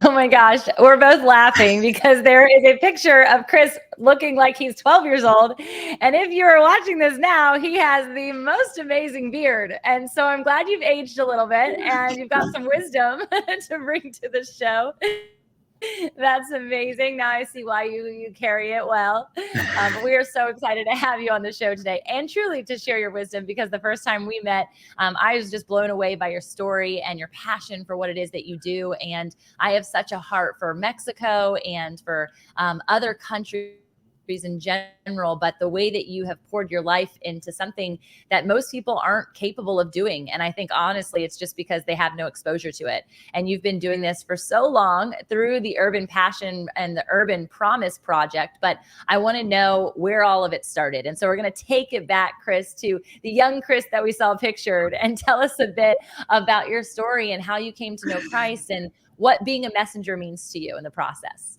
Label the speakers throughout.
Speaker 1: Oh my gosh, we're both laughing because there is a picture of Kris looking like he's 12 years old. And if you are watching this now, he has the most amazing beard. And so I'm glad you've aged a little bit and you've got some wisdom to bring to the show. That's amazing. Now I see why you carry it well. We are so excited to have you on the show today and truly to share your wisdom, because the first time we met, I was just blown away by your story and your passion for what it is that you do. And I have such a heart for Mexico and for other countries in general, but the way that you have poured your life into something that most people aren't capable of doing. And I think honestly, it's just because they have no exposure to it. And you've been doing this for so long through the Urban Passion and the Urban Promise Project, but I want to know where all of it started. And so we're going to take it back, Kris, to the young Kris that we saw pictured, and tell us a bit about your story and how you came to know Christ and what being a messenger means to you in the process.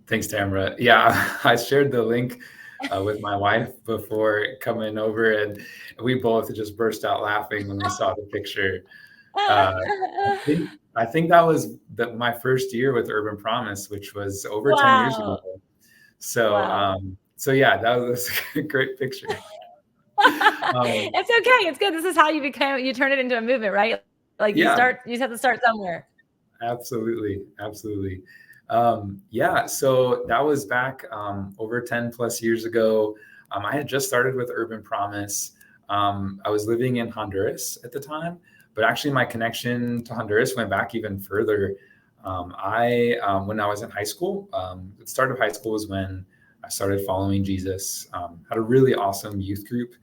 Speaker 2: Thanks, Tamara. Yeah, I shared the link with my wife before coming over, and we both just burst out laughing when we saw the picture. I think that was my first year with Urban Promise, which was over 10 years ago. So, so yeah, that was a great picture.
Speaker 1: It's okay. It's good. This is how you turn it into a movement, right? Like you have to start somewhere.
Speaker 2: Absolutely. Yeah, so that was back over 10 plus years ago. I had just started with Urban Promise. I was living in Honduras at the time, but actually my connection to Honduras went back even further. When I was in high school, the start of high school was when I started following Jesus. Had a really awesome youth group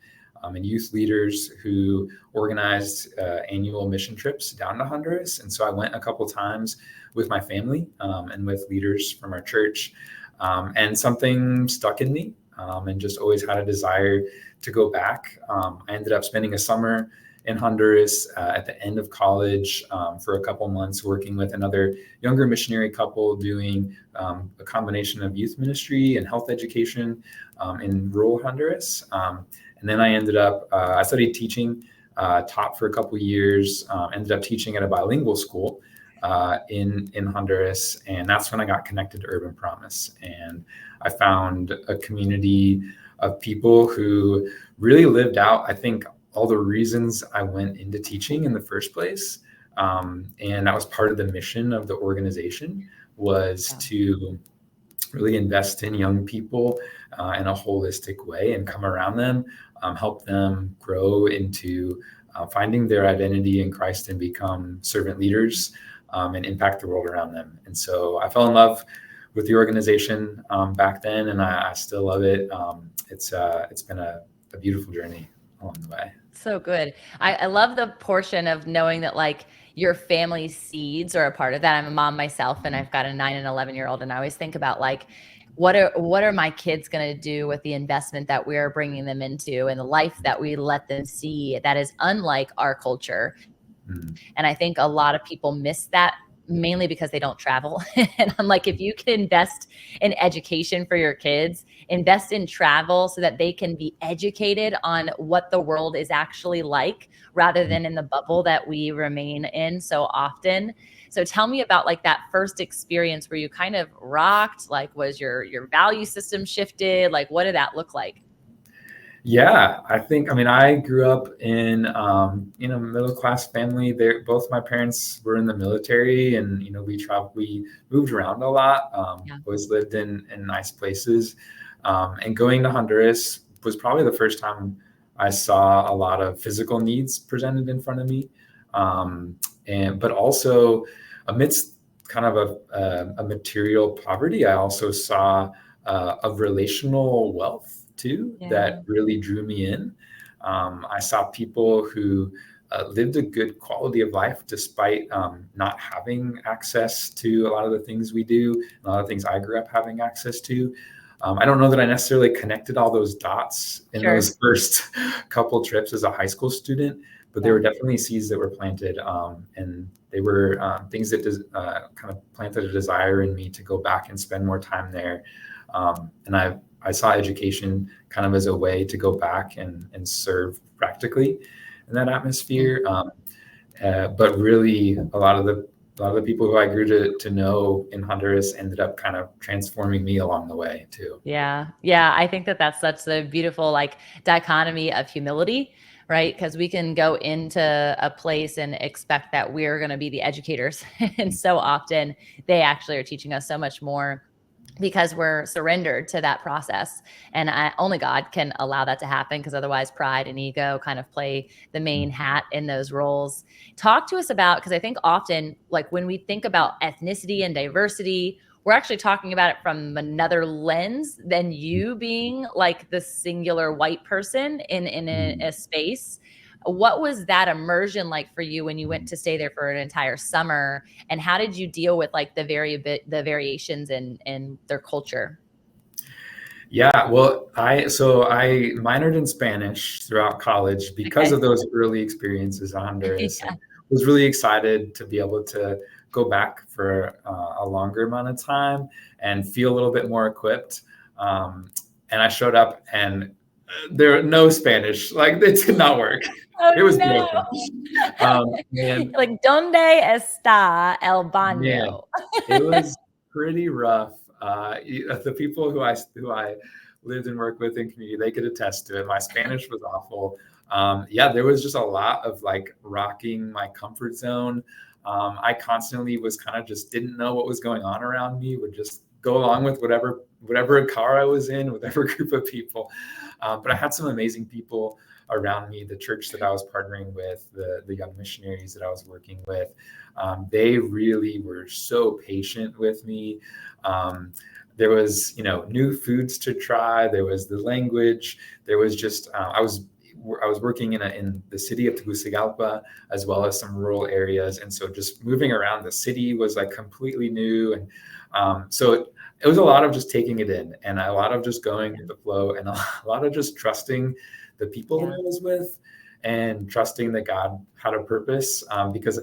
Speaker 2: and youth leaders who organized annual mission trips down to Honduras. And so I went a couple times with my family and with leaders from our church. And something stuck in me and just always had a desire to go back. I ended up spending a summer in Honduras at the end of college for a couple months, working with another younger missionary couple doing a combination of youth ministry and health education in rural Honduras. And then I ended up, I studied teaching, taught for a couple years, ended up teaching at a bilingual school in Honduras. And that's when I got connected to Urban Promise. And I found a community of people who really lived out, I think, all the reasons I went into teaching in the first place. And that was part of the mission of the organization, was to really invest in young people in a holistic way and come around them, help them grow into finding their identity in Christ and become servant leaders and impact the world around them. And so I fell in love with the organization back then, and I still love it. It's been a beautiful journey along the way.
Speaker 1: So good. I love the portion of knowing that like your family's seeds are a part of that. I'm a mom myself, and I've got a 9 and 11-year-old, and I always think about like, what are my kids going to do with the investment that we're bringing them into and the life that we let them see that is unlike our culture. And I think a lot of people miss that, mainly because they don't travel. And I'm like, if you can invest in education for your kids, invest in travel so that they can be educated on what the world is actually like, rather than in the bubble that we remain in so often. So tell me about like that first experience where you kind of rocked. Like, was your value system shifted? Like, what did that look like?
Speaker 2: Yeah, I grew up in a middle-class family. Both my parents were in the military, and we moved around a lot. Always lived in nice places, and going to Honduras was probably the first time I saw a lot of physical needs presented in front of me, but also amidst kind of a material poverty, I also saw a relational wealth too, that really drew me in. I saw people who lived a good quality of life despite not having access to a lot of the things we do, a lot of things I grew up having access to. I don't know that I necessarily connected all those dots in those first couple trips as a high school student, but there were definitely seeds that were planted, and they were things that kind of planted a desire in me to go back and spend more time there. And I saw education kind of as a way to go back and serve practically in that atmosphere. But really, a lot of a lot of the people who I grew to know in Honduras ended up kind of transforming me along the way too.
Speaker 1: Yeah. Yeah. I think that that's such a beautiful like dichotomy of humility, right? Because we can go into a place and expect that we're going to be the educators. And so often they actually are teaching us so much more because we're surrendered to that process. And only God can allow that to happen, because otherwise pride and ego kind of play the main hat in those roles. Talk to us about, because I think often like when we think about ethnicity and diversity, we're actually talking about it from another lens than you being like the singular white person in a space. What was that immersion like for you when you went to stay there for an entire summer? And how did you deal with like the variations in their culture?
Speaker 2: Yeah, well, I minored in Spanish throughout college because
Speaker 1: Okay.
Speaker 2: of those early experiences in Honduras,
Speaker 1: Yeah.
Speaker 2: and was really excited to be able to go back for a longer amount of time and feel a little bit more equipped. And I showed up, and there no Spanish, like it did not work.
Speaker 1: Oh
Speaker 2: It was
Speaker 1: no.
Speaker 2: broken. And
Speaker 1: Like, ¿dónde está el
Speaker 2: man,
Speaker 1: baño?
Speaker 2: it was pretty rough. The people who I lived and worked with in community, they could attest to it. My Spanish was awful. Yeah, there was just a lot of like rocking my comfort zone. I constantly was kind of just didn't know what was going on around me. Would just go along with whatever car I was in, whatever group of people. But I had some amazing people around me. The church that I was partnering with, the young missionaries that I was working with, they really were so patient with me. There was, new foods to try. There was the language. There was just, I was working in the city of Tegucigalpa, as well as some rural areas. And so just moving around the city was like completely new. And so it was a lot of just taking it in, and a lot of just going with the flow, and a lot of just trusting the people that I was with, and trusting that God had a purpose, because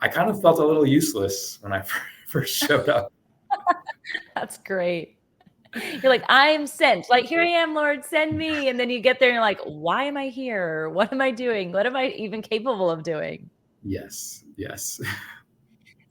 Speaker 2: I kind of felt a little useless when I first showed up.
Speaker 1: That's great. You're like, I'm sent. Like, here I am, Lord, send me. And then you get there and you're like, why am I here? What am I doing? What am I even capable of doing?
Speaker 2: Yes.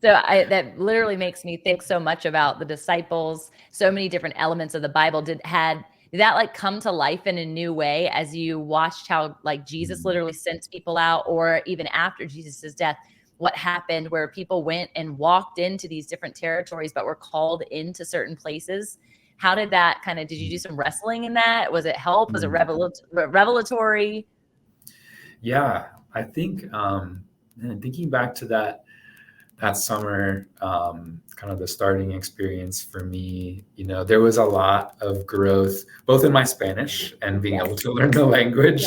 Speaker 1: So that literally makes me think so much about the disciples, so many different elements of the Bible. Did that like come to life in a new way as you watched how like Jesus literally sent people out, or even after Jesus's death, what happened where people went and walked into these different territories, but were called into certain places? How did that did you do some wrestling in that? Was it help? Was it revelatory?
Speaker 2: Yeah, I think, thinking back to that summer, kind of the starting experience for me, there was a lot of growth, both in my Spanish and being able to learn the language.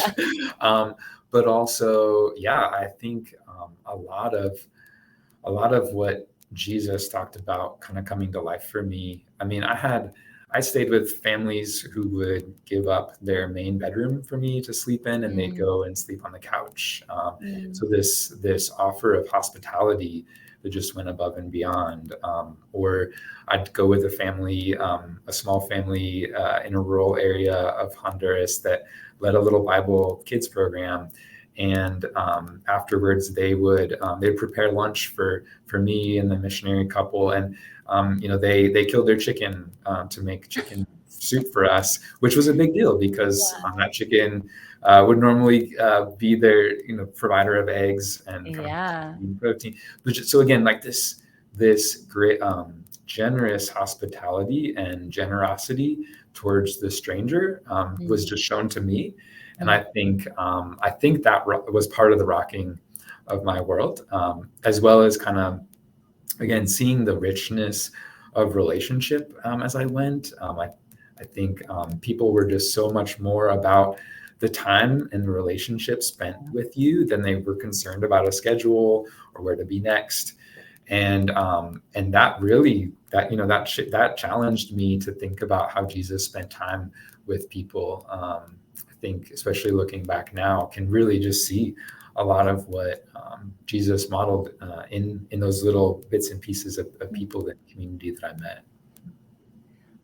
Speaker 2: But also, yeah, I think a lot of what Jesus talked about kind of coming to life for me. I mean, I stayed with families who would give up their main bedroom for me to sleep in, and they'd go and sleep on the couch. So this offer of hospitality that just went above and beyond. Or I'd go with a family, a small family in a rural area of Honduras that led a little Bible kids program. And afterwards, they'd prepare lunch for me and the missionary couple, and they killed their chicken to make chicken soup for us, which was a big deal because that chicken would normally be their provider of eggs and protein. So again, like this great generous hospitality and generosity towards the stranger was just shown to me. And I think that was part of the rocking of my world, as well as kind of, again, seeing the richness of relationship as I went. I think people were just so much more about the time and the relationship spent with you than they were concerned about a schedule or where to be next. And that really, that challenged me to think about how Jesus spent time with people. I think, especially looking back now, can really just see a lot of what Jesus modeled in those little bits and pieces of people and community that I met.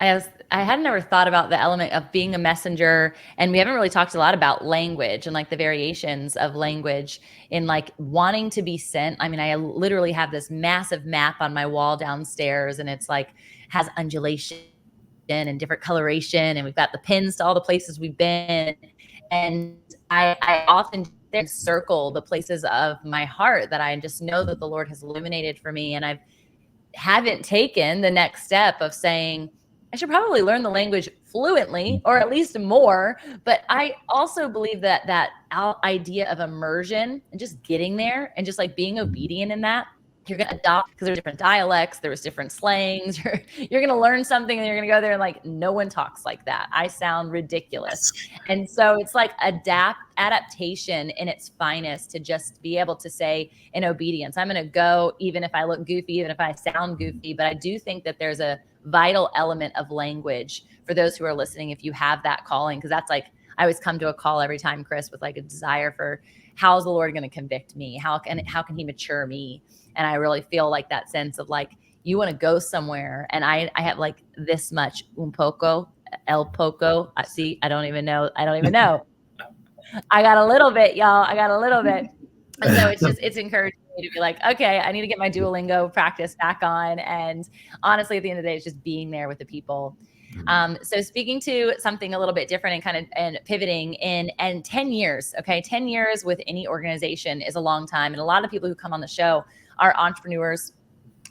Speaker 1: I hadn't ever thought about the element of being a messenger, and we haven't really talked a lot about language and like the variations of language in like wanting to be sent. I mean, I literally have this massive map on my wall downstairs, and it's like has undulation and different coloration, and we've got the pins to all the places we've been. And I often circle the places of my heart that I just know that the Lord has illuminated for me, and I haven't taken the next step of saying, I should probably learn the language fluently or at least more. But I also believe that that idea of immersion and just getting there and just like being obedient in that, you're going to adopt, because there's different dialects, there's different slangs. You're going to learn something and you're going to go there and like, no one talks like that. I sound ridiculous. And so it's like adaptation in its finest to just be able to say in obedience, I'm going to go, even if I look goofy, even if I sound goofy. But I do think that there's a vital element of language for those who are listening, if you have that calling, because that's like, I always come to a call every time, Kris, with like a desire for how's the Lord going to convict me? How can he mature me? And I really feel like that sense of like, you want to go somewhere. And I have like this much un poco, el poco. See, I don't even know. I got a little bit, y'all. I got a little bit. And so it's encouraging me to be like, okay, I need to get my Duolingo practice back on. And honestly, at the end of the day, it's just being there with the people. So speaking to something a little bit different and pivoting and 10 years, okay. 10 years with any organization is a long time. And a lot of people who come on the show are entrepreneurs.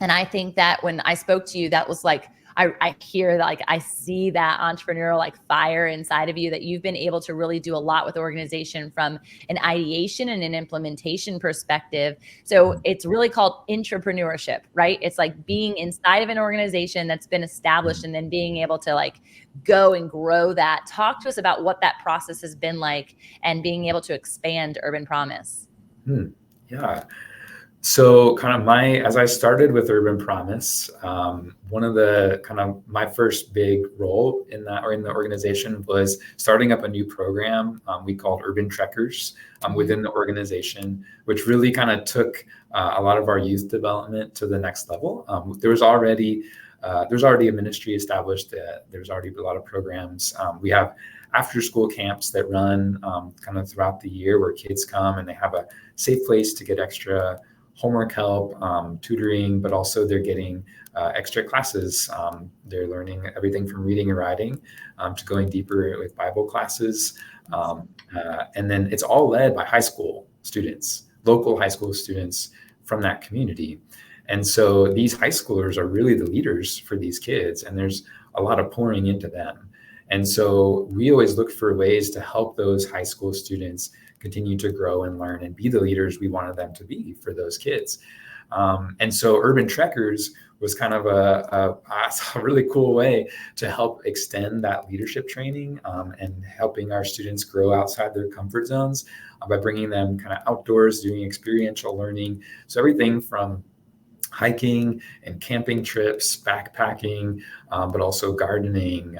Speaker 1: And I think that when I spoke to you, that was like, I hear that, like, I see that entrepreneurial like fire inside of you, that you've been able to really do a lot with the organization from an ideation and an implementation perspective. So it's really called entrepreneurship, right? It's like being inside of an organization that's been established and then being able to like go and grow that. Talk to us about what that process has been like and being able to expand Urban Promise.
Speaker 2: Yeah. So kind of as I started with Urban Promise, one of the kind of my first big role in that, or in the organization, was starting up a new program we called Urban Trekkers within the organization, which really kind of took a lot of our youth development to the next level. There's already a ministry established. There's already a lot of programs. We have after school camps that run kind of throughout the year, where kids come and they have a safe place to get extra homework help, tutoring, but also they're getting extra classes. They're learning everything from reading and writing to going deeper with Bible classes. And then it's all led by high school students, local high school students from that community. And so these high schoolers are really the leaders for these kids, and there's a lot of pouring into them. And so we always look for ways to help those high school students continue to grow and learn and be the leaders we wanted them to be for those kids. And so Urban Trekkers was kind of a really cool way to help extend that leadership training and helping our students grow outside their comfort zones by bringing them kind of outdoors, doing experiential learning. So everything from hiking and camping trips, backpacking, but also gardening,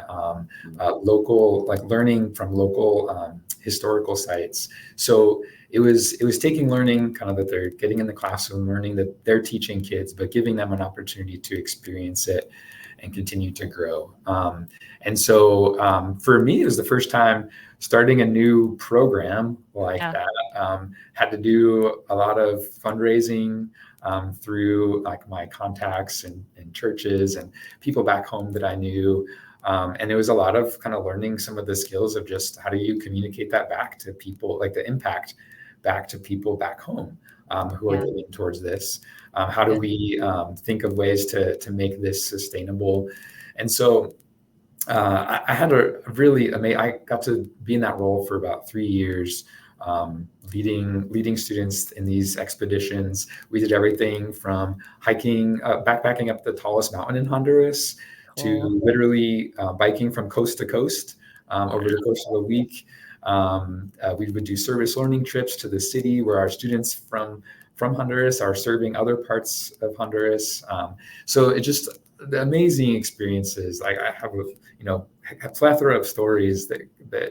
Speaker 2: local, like learning from local historical sites. So it was taking learning kind of that they're getting in the classroom, learning that they're teaching kids, but giving them an opportunity to experience it and continue to grow. And so for me, it was the first time starting a new program like that. Had to do a lot of fundraising through like my contacts and churches and people back home that I knew. And it was a lot of kind of learning some of the skills of just how do you communicate that back to people, like the impact back to people back home who are getting towards this. How do we think of ways to make this sustainable? And so I had a really amazing, I got to be in that role for about 3 years, leading students in these expeditions. We did everything from hiking, backpacking up the tallest mountain in Honduras, to literally biking from coast to coast over the course of a week. We would do service learning trips to the city where our students from Honduras are serving other parts of Honduras. So it just the amazing experiences. Like I have a plethora of stories that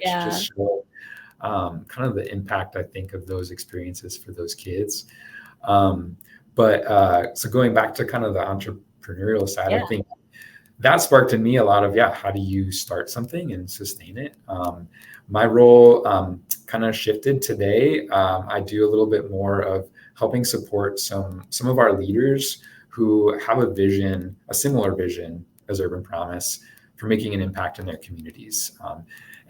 Speaker 2: just show kind of the impact, I think, of those experiences for those kids. But so going back to kind of the entrepreneurial side, I think that sparked in me a lot of, how do you start something and sustain it? My role kind of shifted today. I do a little bit more of helping support some of our leaders who have a similar vision as Urban Promise for making an impact in their communities.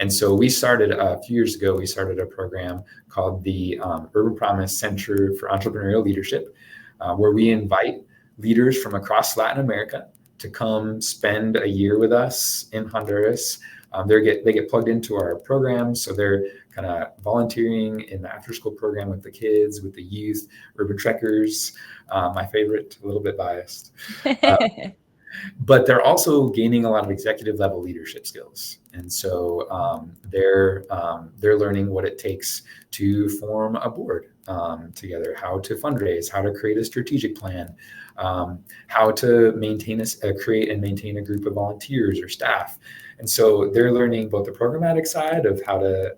Speaker 2: And so we started a few years ago, we started a program called the Urban Promise Center for Entrepreneurial Leadership, where we invite leaders from across Latin America to come spend a year with us in Honduras. They get plugged into our programs, so they're kind of volunteering in the after-school program with the kids, with the youth, urban trekkers. My favorite, a little bit biased, but they're also gaining a lot of executive level leadership skills, and so they're learning what it takes to form a board together, how to fundraise, how to create a strategic plan, how to create and maintain a group of volunteers or staff. And so they're learning both the programmatic side of how to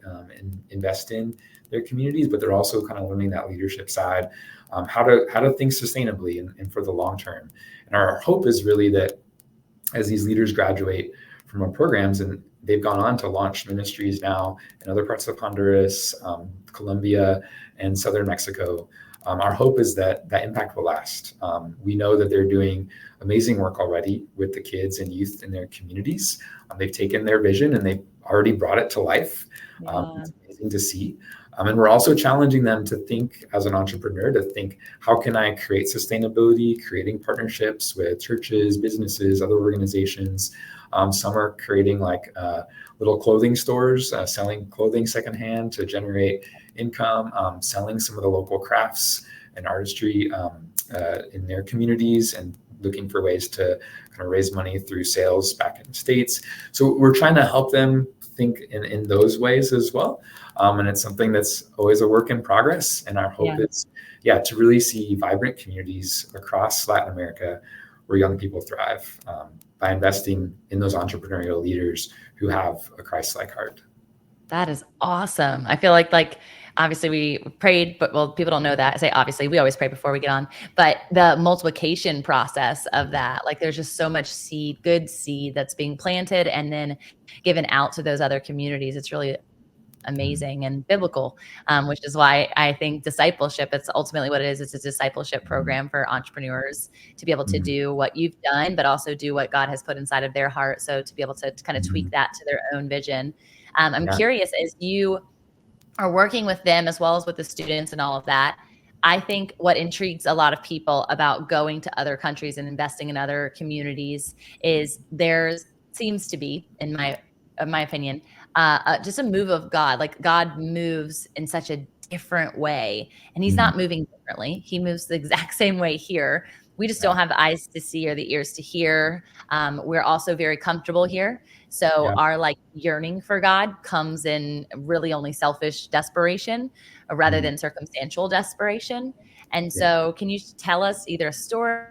Speaker 2: invest in their communities, but they're also kind of learning that leadership side, how to think sustainably and for the long term. And our hope is really that as these leaders graduate from our programs, and they've gone on to launch ministries now in other parts of Honduras, Colombia, and southern Mexico, our hope is that impact will last. We know that they're doing amazing work already with the kids and youth in their communities. They've taken their vision and they've already brought it to life. It's amazing to see. And we're also challenging them to think as an entrepreneur, to think, how can I create sustainability, creating partnerships with churches, businesses, other organizations. Some are creating little clothing stores, selling clothing secondhand to generate income, selling some of the local crafts and artistry in their communities, and looking for ways to kind of raise money through sales back in the States. So we're trying to help them think in those ways as well. And it's something that's always a work in progress. And our hope is, to really see vibrant communities across Latin America where young people thrive by investing in those entrepreneurial leaders who have a Christ-like heart.
Speaker 1: That is awesome. I feel like obviously we prayed, but people don't know that. I say obviously, we always pray before we get on, but the multiplication process of that, there's just so much good seed that's being planted and then given out to those other communities. It's really amazing and biblical, which is why I think discipleship, it's ultimately what it is. It's a discipleship program for entrepreneurs to be able to do what you've done, but also do what God has put inside of their heart. So to be able to kind of tweak that to their own vision. I'm curious, as you are working with them as well as with the students and all of that, I think what intrigues a lot of people about going to other countries and investing in other communities is there seems to be, in my opinion, just a move of God. God moves in such a different way, and he's not moving differently. He moves the exact same way here. We just don't have the eyes to see or the ears to hear. We're also very comfortable here. So our yearning for God comes in really only selfish desperation rather than circumstantial desperation. And so can you tell us either a story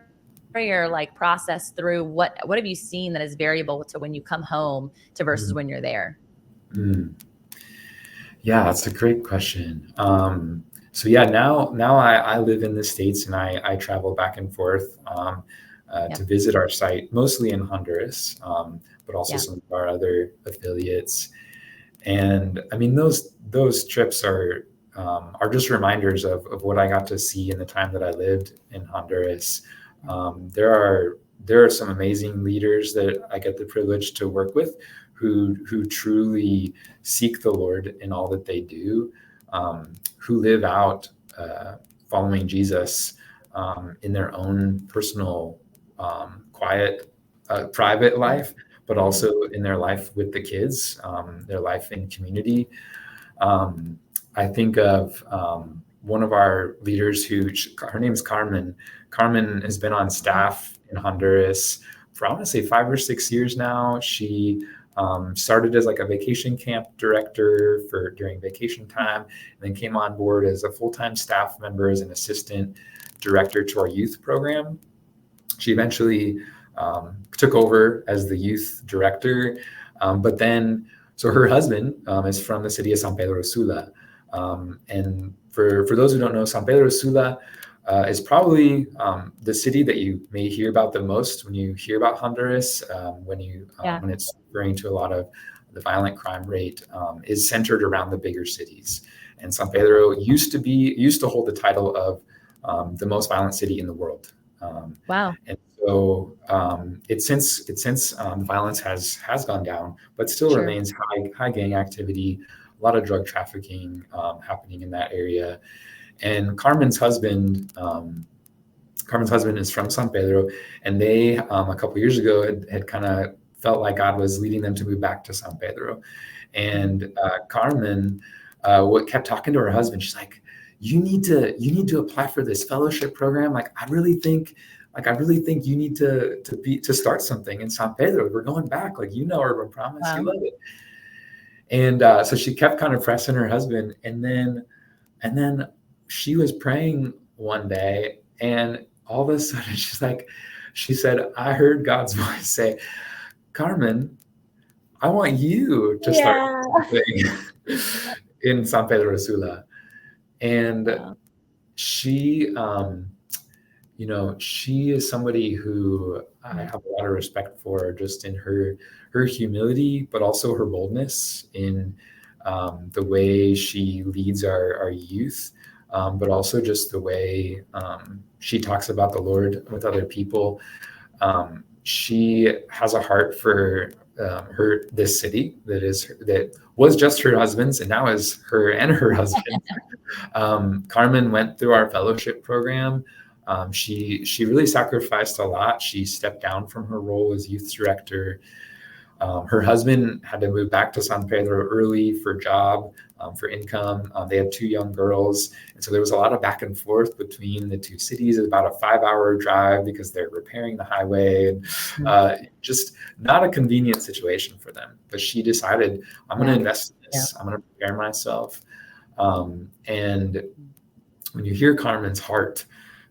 Speaker 1: or process through what have you seen that is variable to when you come home to versus when you're there?
Speaker 2: Yeah, that's a great question. So now I live in the States, and I travel back and forth to visit our site, mostly in Honduras, but also some of our other affiliates. And I mean, those trips are just reminders of what I got to see in the time that I lived in Honduras. There are some amazing leaders that I get the privilege to work with who truly seek the Lord in all that they do, who live out following Jesus in their own personal, quiet, private life, but also in their life with the kids, their life in community. I think of one of our leaders her name is Carmen. Carmen has been on staff in Honduras for, I want to say, 5 or 6 years now. She started as a vacation camp director during vacation time, and then came on board as a full-time staff member as an assistant director to our youth program. She eventually took over as the youth director, but then, so her husband is from the city of San Pedro Sula. And for those who don't know, San Pedro Sula is probably the city that you may hear about the most when you hear about Honduras, when it's referring to a lot of the violent crime rate, is centered around the bigger cities. And San Pedro used to hold the title of the most violent city in the world.
Speaker 1: Wow.
Speaker 2: And so since violence has gone down, but still remains high gang activity, a lot of drug trafficking happening in that area. And Carmen's husband is from San Pedro, and they a couple years ago had kind of felt like God was leading them to move back to San Pedro. And Carmen kept talking to her husband. She's like, you need to apply for this fellowship program. Like, I really think you need to start something in San Pedro. We're going back. Like, Urban Promise, you love it. And so she kept kind of pressing her husband, and then she was praying one day, and all of a sudden she said, I heard God's voice say, Carmen, I want you to start something in San Pedro Sula. And she, she is somebody who I have a lot of respect for, just in her humility, but also her boldness in the way she leads our youth, but also just the way she talks about the Lord with other people. She has a heart for this city that was just her husband's, and now is her and her husband. Carmen went through our fellowship program. She really sacrificed a lot. She stepped down from her role as youth director. Her husband had to move back to San Pedro early for job, for income. They had 2 young girls. And so there was a lot of back and forth between the 2 cities. It was about a 5-hour drive because they're repairing the highway, and just not a convenient situation for them. But she decided, I'm going to invest in this. I'm going to prepare myself. And when you hear Carmen's heart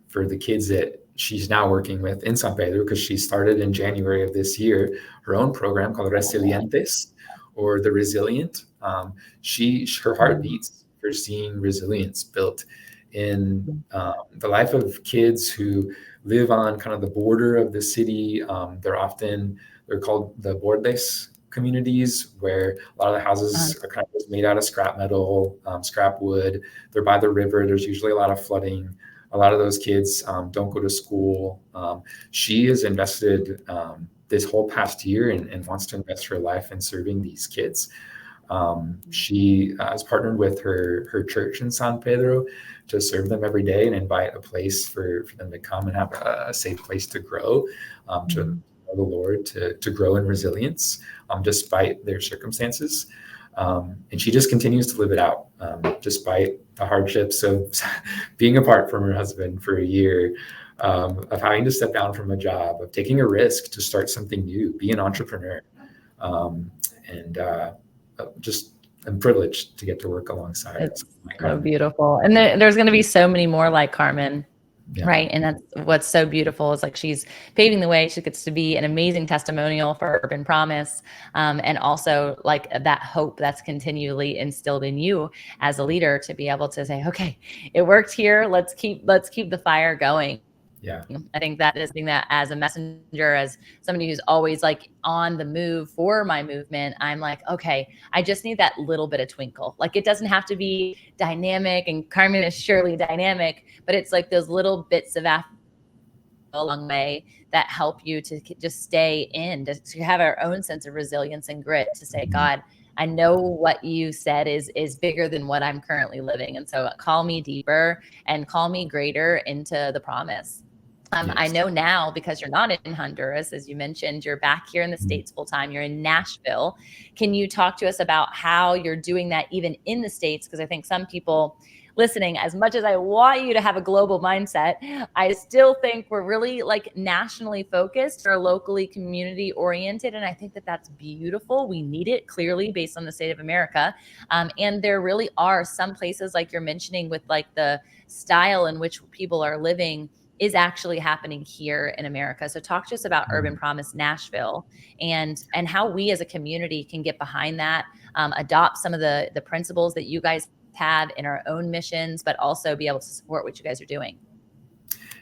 Speaker 2: for the kids that she's now working with in San Pedro, because she started in January of this year, her own program called Resilientes, or the Resilient. Her heart beats for seeing resilience built in the life of kids who live on kind of the border of the city. They're called the bordes communities, where a lot of the houses are kind of just made out of scrap metal, scrap wood. They're by the river. There's usually a lot of flooding. A lot of those kids don't go to school. She has invested this whole past year and wants to invest her life in serving these kids. She has partnered with her church in San Pedro to serve them every day and invite a place for them to come and have a safe place to grow, to know the Lord, to grow in resilience despite their circumstances. And she just continues to live it out, despite the hardships of being apart from her husband for a year, of having to step down from a job, of taking a risk to start something new, be an entrepreneur. I'm privileged to get to work alongside.
Speaker 1: It's so beautiful. And there's going to be so many more like Carmen. Yeah. Right. And that's what's so beautiful is like she's paving the way. She gets to be an amazing testimonial for Urban Promise. And also like that hope that's continually instilled in you as a leader to be able to say, okay, it worked here. Let's keep the fire going.
Speaker 2: Yeah.
Speaker 1: I think that is something that as a messenger, as somebody who's always like on the move for my movement, I'm like, okay, I just need that little bit of twinkle. Like it doesn't have to be dynamic, and Carmen is surely dynamic, but it's like those little bits of along the way that help you to just stay in, to have our own sense of resilience and grit, to say, God, I know what you said is bigger than what I'm currently living. And so call me deeper and call me greater into the promise. Yes. I know now, because you're not in Honduras, as you mentioned, you're back here in the States full time. You're in Nashville. Can you talk to us about how you're doing that even in the States? Because I think some people listening, as much as I want you to have a global mindset, I still think we're really like nationally focused or locally community oriented. And I think that that's beautiful. We need it clearly based on the state of America. And there really are some places like you're mentioning with like the style in which people are living is actually happening here in America. So talk to us about Urban Promise Nashville and how we as a community can get behind that, adopt some of the principles that you guys have in our own missions, but also be able to support what you guys are doing.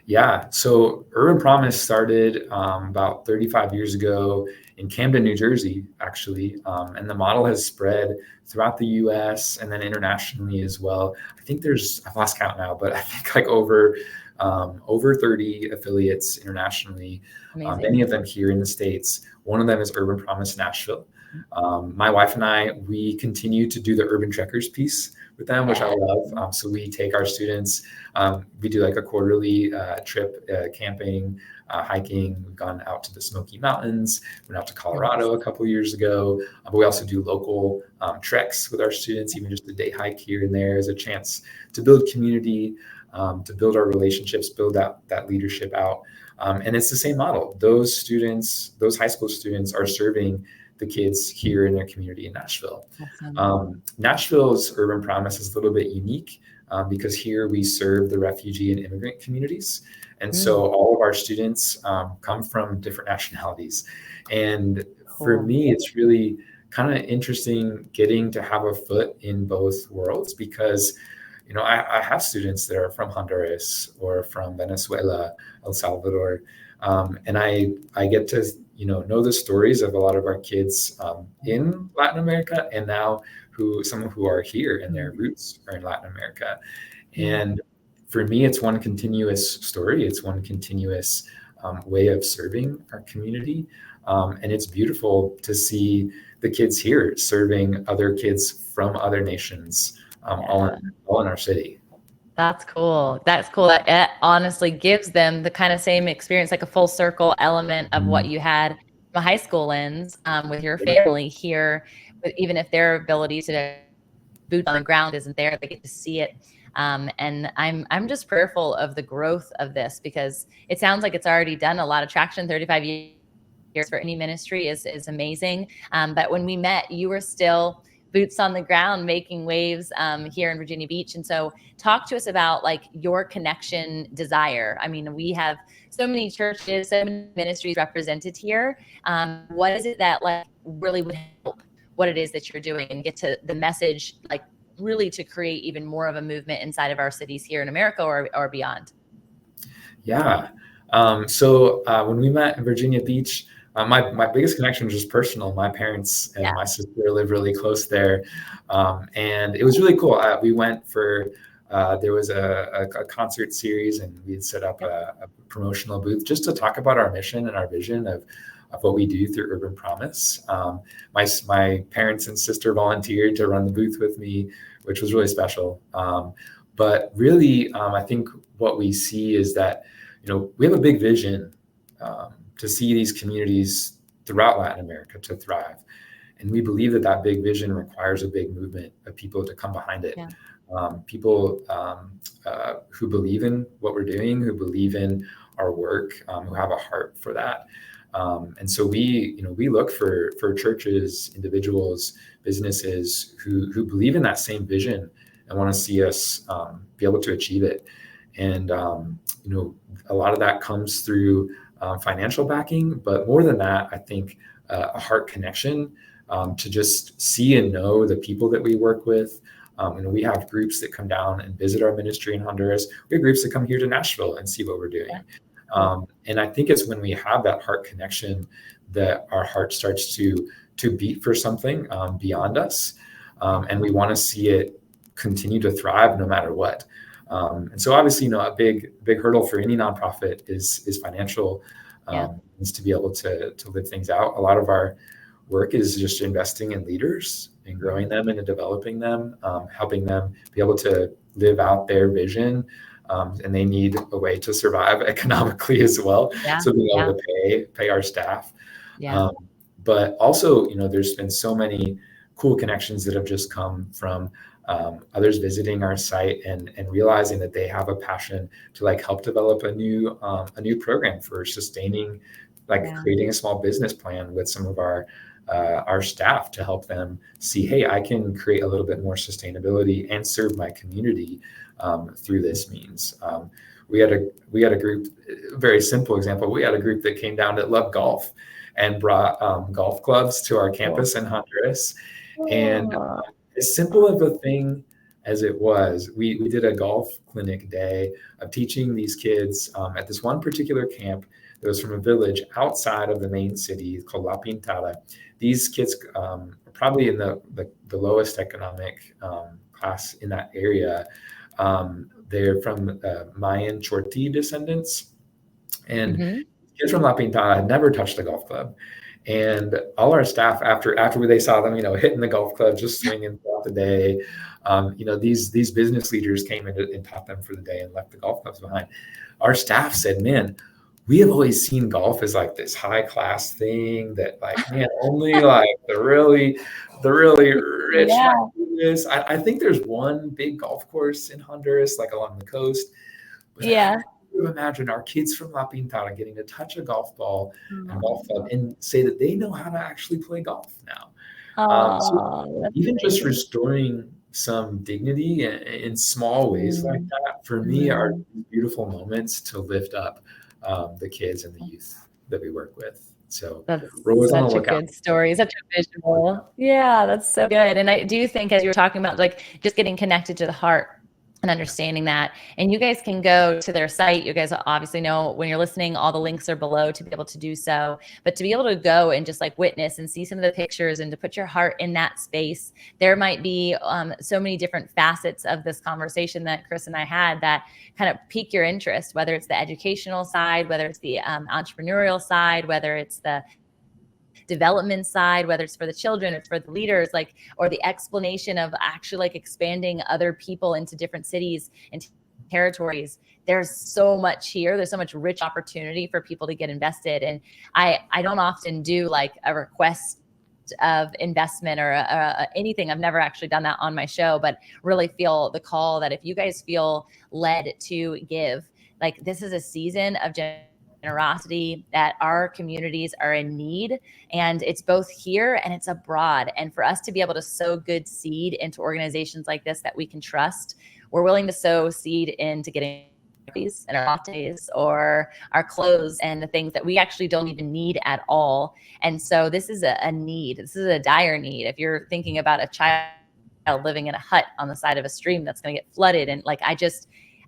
Speaker 2: Yeah, so Urban Promise started about 35 years ago in Camden, New Jersey, actually. And the model has spread throughout the US and then internationally as well. I think I've lost count now, but I think like over 30 affiliates internationally, many of them here in the States. One of them is Urban Promise Nashville. My wife and I, we continue to do the Urban Trekkers piece with them, which I love. So we take our students, we do like a quarterly trip, camping, hiking. We've gone out to the Smoky Mountains, went out to Colorado a couple of years ago, but we also do local treks with our students. Even just a day hike here and there is a chance to build community, to build our relationships, build that leadership out. And it's the same model. Those students, those high school students, are serving the kids here in their community in Nashville. Nashville's Urban Promise is a little bit unique because here we serve the refugee and immigrant communities. And so all of our students come from different nationalities. And for me, it's really kind of interesting getting to have a foot in both worlds because, you know, I have students that are from Honduras or from Venezuela, El Salvador, and I get to know the stories of a lot of our kids in Latin America, and now some who are here and their roots are in Latin America. And for me, it's one continuous story. It's one continuous way of serving our community. And it's beautiful to see the kids here serving other kids from other nations, all in our city.
Speaker 1: That's cool. That's cool. It honestly gives them the kind of same experience, like a full circle element of what you had from a high school lens with your family here. But even if their ability to boot on the ground isn't there, they get to see it. And I'm just prayerful of the growth of this because it sounds like it's already done a lot of traction. 35 years for any ministry is amazing. But when we met, you were still boots on the ground, making waves here in Virginia Beach. And so talk to us about like your connection desire. I mean, we have so many churches, so many ministries represented here. What is it that like really would help what it is that you're doing and get to the message, like really to create even more of a movement inside of our cities here in America or beyond?
Speaker 2: Yeah. So when we met in Virginia Beach, my biggest connection was just personal. My parents and my sister live really close there. And it was really cool. We went for, there was a concert series and we had set up a promotional booth just to talk about our mission and our vision of what we do through Urban Promise. My parents and sister volunteered to run the booth with me, which was really special. But really, I think what we see is that, we have a big vision to see these communities throughout Latin America to thrive. And we believe that big vision requires a big movement of people to come behind it. People who believe in what we're doing, who believe in our work, who have a heart for that. And so we look for churches, individuals, businesses who believe in that same vision and want to see us be able to achieve it. And, a lot of that comes through financial backing, but more than that, I think a heart connection to just see and know the people that we work with. And we have groups that come down and visit our ministry in Honduras. We have groups that come here to Nashville and see what we're doing. And I think it's when we have that heart connection that our heart starts to beat for something beyond us. And we want to see it continue to thrive no matter what. And so obviously, a big hurdle for any nonprofit is financial, is to be able to live things out. A lot of our work is just investing in leaders and growing them and developing them, helping them be able to live out their vision. And they need a way to survive economically as well. So being able to pay our staff. But also, there's been so many cool connections that have just come from others visiting our site and realizing that they have a passion to help develop a new program for sustaining, creating a small business plan with some of our staff to help them see, hey, I can create a little bit more sustainability and serve my community through this means. We had a group, very simple example. We had a group that came down that loved golf and brought golf clubs to our campus in Honduras. And as simple of a thing as it was. We did a golf clinic day of teaching these kids at this one particular camp that was from a village outside of the main city called La Pintada. These kids are probably in the lowest economic class in that area. They're from Mayan Chorti descendants. And kids from La Pintada had never touched a golf club. And all our staff, after they saw them, hitting the golf club, just swinging throughout the day, these business leaders came in and taught them for the day and left the golf clubs behind. Our staff said, man, we have always seen golf as like this high class thing that only like the really rich might do this. I think there's one big golf course in Honduras, like along the coast. But imagine our kids from La Pintada getting to touch a golf ball and golf club and say that they know how to actually play golf now. So even just restoring some dignity in small ways like that, for me, are beautiful moments to lift up the kids and the youth that we work with. So
Speaker 1: that's such a good story, such a visual. Yeah, that's so good. And I do think, as you were talking about, like just getting connected to the heart and understanding that, and you guys can go to their site. You guys obviously know, when you're listening, all the links are below to be able to do so, but to be able to go and just like witness and see some of the pictures and to put your heart in that space, there might be so many different facets of this conversation that Kris and I had that kind of pique your interest, whether it's the educational side, whether it's the entrepreneurial side, whether it's the development side, whether it's for the children or for the leaders, like, or the explanation of actually like expanding other people into different cities and territories. There's so much here. There's so much rich opportunity for people to get invested. And I don't often do like a request of investment or anything. I've never actually done that on my show, but really feel the call that if you guys feel led to give, like this is a season of generosity that our communities are in need, and it's both here and it's abroad. And for us to be able to sow good seed into organizations like this that we can trust, we're willing to sow seed into getting these and our lattes or our clothes and the things that we actually don't even need at all. And so this is a need. This is a dire need. If you're thinking about a child living in a hut on the side of a stream that's going to get flooded, and like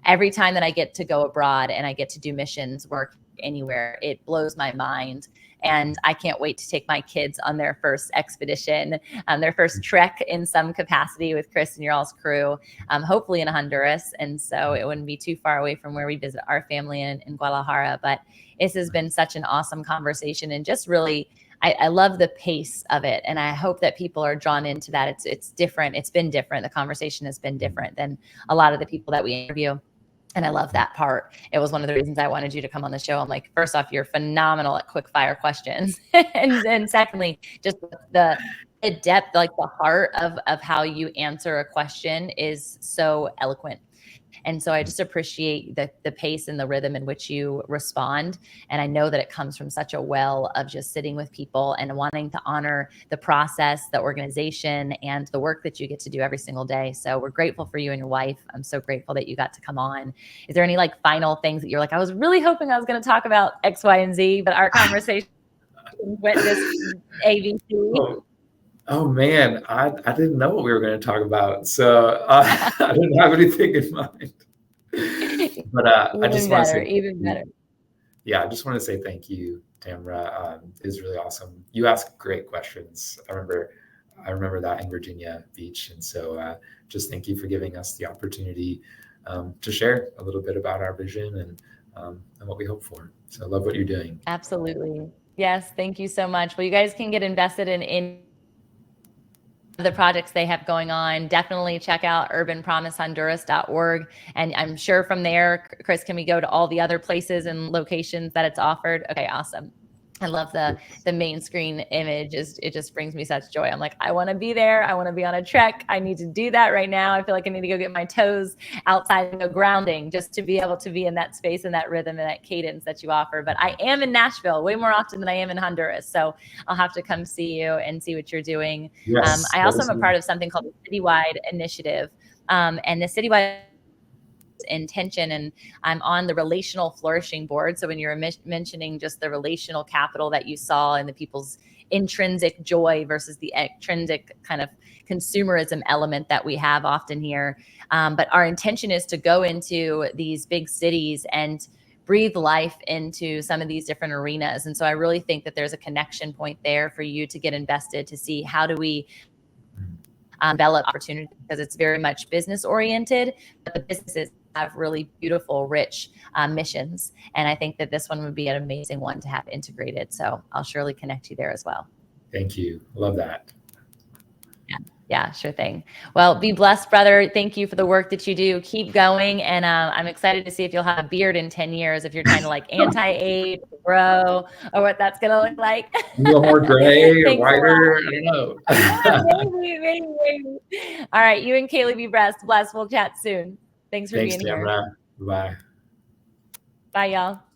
Speaker 1: every time that I get to go abroad and I get to do missions work anywhere, it blows my mind. And I can't wait to take my kids on their first expedition, their first trek in some capacity with Kris and your all's crew, hopefully in Honduras. And so it wouldn't be too far away from where we visit our family in Guadalajara. But this has been such an awesome conversation, and just really, I love the pace of it. And I hope that people are drawn into that. It's different. It's been different. The conversation has been different than a lot of the people that we interview. And I love that part. It was one of the reasons I wanted you to come on the show. I'm like, first off, you're phenomenal at quick fire questions. and secondly, just the depth, like the heart of how you answer a question is so eloquent. And so I just appreciate the pace and the rhythm in which you respond. And I know that it comes from such a well of just sitting with people and wanting to honor the process, the organization, and the work that you get to do every single day. So we're grateful for you and your wife. I'm so grateful that you got to come on. Is there any like final things that you're like, I was really hoping I was going to talk about X, Y, and Z, but our conversation went this ABC?
Speaker 2: Oh man, I didn't know what we were going to talk about, so I didn't have anything in mind. But I just want to say
Speaker 1: even better.
Speaker 2: Yeah, I just want to say thank you, Tamara. It was really awesome. You asked great questions. I remember that in Virginia Beach, and so just thank you for giving us the opportunity to share a little bit about our vision and what we hope for. So I love what you're doing.
Speaker 1: Absolutely. Yes, thank you so much. Well, you guys can get invested in the projects they have going on. Definitely check out urbanpromishonduras.org. And I'm sure from there, Kris, can we go to all the other places and locations that it's offered? Okay, awesome. I love the main screen image. It just brings me such joy. I'm like, I want to be there. I want to be on a trek. I need to do that right now. I feel like I need to go get my toes outside and go grounding just to be able to be in that space and that rhythm and that cadence that you offer. But I am in Nashville way more often than I am in Honduras. So I'll have to come see you and see what you're doing.
Speaker 2: Yes,
Speaker 1: I also am a part of something called the Citywide Initiative. And the Citywide intention. And I'm on the relational flourishing board. So when you're mentioning just the relational capital that you saw in the people's intrinsic joy versus the extrinsic kind of consumerism element that we have often here. But our intention is to go into these big cities and breathe life into some of these different arenas. And so I really think that there's a connection point there for you to get invested, to see how do we develop opportunity, because it's very much business oriented, but the businesses have really beautiful, rich missions. And I think that this one would be an amazing one to have integrated. So I'll surely connect you there as well.
Speaker 2: Thank you. Love that.
Speaker 1: Yeah, sure thing. Well, be blessed, brother. Thank you for the work that you do. Keep going. And I'm excited to see if you'll have a beard in 10 years, if you're trying to like anti-age, grow, or what that's going to look like.
Speaker 2: A little more gray or whiter. I don't know.
Speaker 1: Maybe. All right. You and Kaylee be blessed. We'll chat soon. Thanks for being
Speaker 2: Tamara.
Speaker 1: here.
Speaker 2: Bye.
Speaker 1: Bye, y'all.